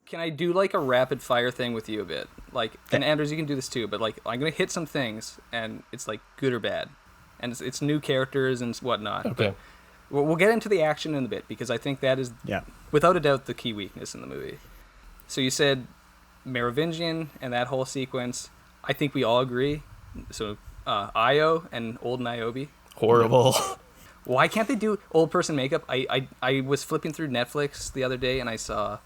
Can I do like a rapid fire thing with you a bit? Like, and Anders, you can do this too, but like, I'm going to hit some things and it's like good or bad. And it's new characters and whatnot. Okay. But we'll get into the action in a bit because I think that is, without a doubt, the key weakness in the movie. So you said Merovingian and that whole sequence. I think we all agree. So Io and old Niobe. Horrible. Why can't they do old person makeup? I was flipping through Netflix the other day and I saw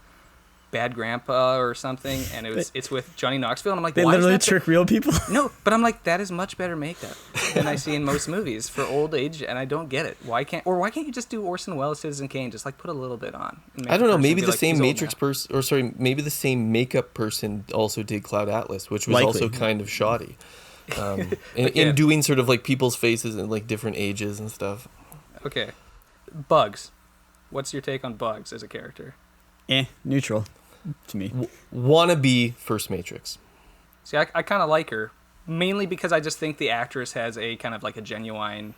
Bad Grandpa or something, and it's with Johnny Knoxville, and I'm like, they literally trick real people. No, but I'm like, that is much better makeup than I see in most movies for old age, and I don't get it. Why can't you just do Orson Welles, Citizen Kane, just like put a little bit on? I don't know. Maybe the same Matrix person, or sorry, maybe the same makeup person also did Cloud Atlas, which was also kind of shoddy. In doing sort of like people's faces and like different ages and stuff. Okay, Bugs. What's your take on Bugs as a character? Neutral to me. Wannabe first Matrix. See, I kind of like her, mainly because I just think the actress has a kind of like a genuine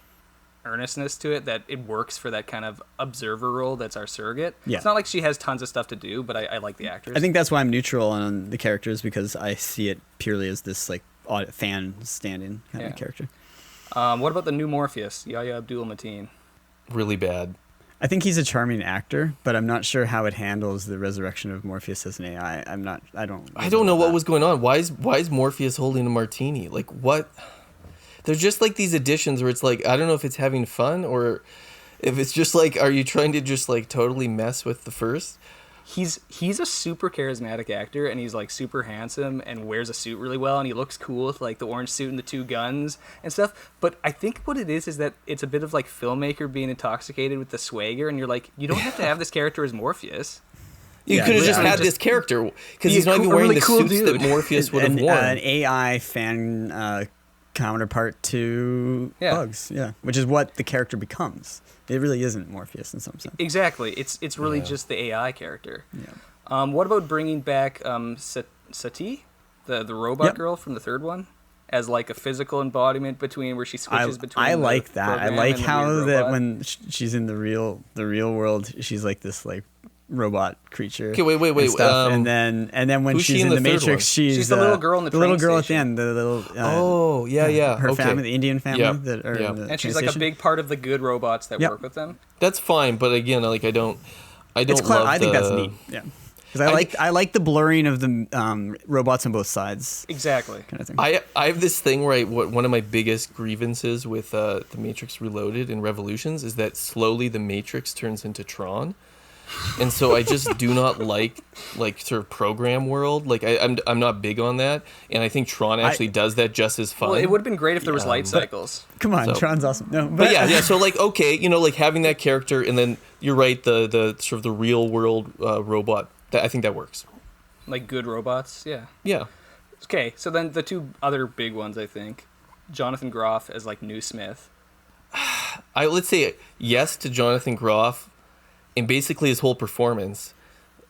earnestness to it, that it works for that kind of observer role that's our surrogate. Yeah. It's not like she has tons of stuff to do, but I like the actress. I think that's why I'm neutral on the characters, because I see it purely as this like fan standing kind of character. What about the new Morpheus, Yahya Abdul-Mateen? Really bad. I think he's a charming actor, but I'm not sure how it handles the resurrection of Morpheus as an AI. I don't know what was going on. Why is Morpheus holding a martini? Like, what? They're just like these additions where it's like, I don't know if it's having fun or if it's just like, are you trying to just like totally mess with the first? He's a super charismatic actor, and he's like super handsome and wears a suit really well, and he looks cool with like the orange suit and the two guns and stuff. But I think what it is that it's a bit of like filmmaker being intoxicated with the swagger, and you're like, you don't have to have this character as Morpheus. You could have just had this character, because he's not even wearing the suits that Morpheus would have worn. An AI fan counterpart to Bugs, which is what the character becomes. It really isn't Morpheus in some sense. Exactly. It's really just the AI character. Yeah. What about bringing back Sati, the robot girl from the third one, as like a physical embodiment between where she switches between? I like that. I like how that when she's in the real world, she's like this like robot creature. Okay, wait. And then when she's in the Matrix, she's the little girl in the little girl station. At the end. The little her family, the Indian family and she's like a big part of the good robots that work with them. That's fine, but again, like I don't love I think that's neat. Yeah. Because I like the blurring of the robots on both sides. Exactly. Kind of thing. I have this thing where one of my biggest grievances with the Matrix Reloaded and Revolutions is that slowly the Matrix turns into Tron. And so I just do not like sort of program world. Like I'm not big on that, and I think Tron actually does that just as fun. Well, it would have been great if there was light cycles. Come on, Tron's awesome. No, but yeah. So like, okay, like having that character, and then you're right, the sort of the real world robot. I think that works. Like good robots, yeah. Yeah. Okay, so then the two other big ones, I think, Jonathan Groff as like New Smith. Let's say yes to Jonathan Groff. And basically his whole performance,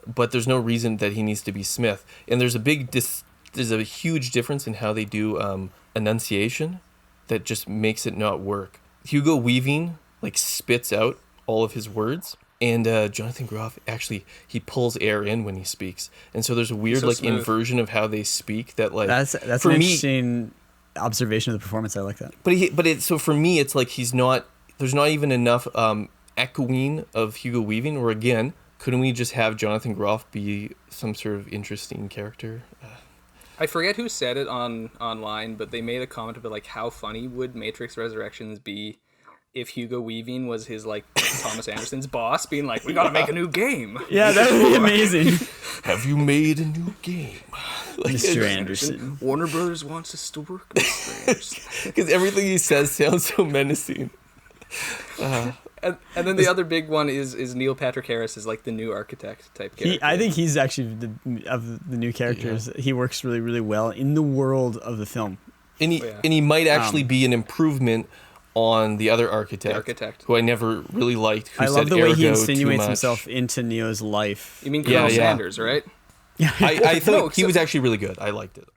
but there's no reason that he needs to be Smith. And there's a huge difference in how they do enunciation that just makes it not work. Hugo Weaving like spits out all of his words, and Jonathan Groff actually he pulls air in when he speaks, and so there's a weird inversion of how they speak that like that's an interesting observation of the performance. I like that. So for me it's like there's not even enough echoing of Hugo Weaving, or again, couldn't we just have Jonathan Groff be some sort of interesting character? I forget who said it online, but they made a comment about like how funny would Matrix Resurrections be if Hugo Weaving was his like Thomas Anderson's boss, being like, we gotta make a new game. Yeah, that would be amazing. Have you made a new game? Like, Mr. Anderson. Warner Brothers wants us to work, Mr. Anderson. Because everything he says sounds so menacing. And then the other big one is Neil Patrick Harris is like the new architect type character. I think he's actually of the new characters. Yeah. He works really, really well in the world of the film. And he might actually be an improvement on the other architect, who I never really liked. I love the way he insinuates himself into Neo's life. You mean Colonel Sanders, right? Yeah, I thought he was actually really good. I liked it.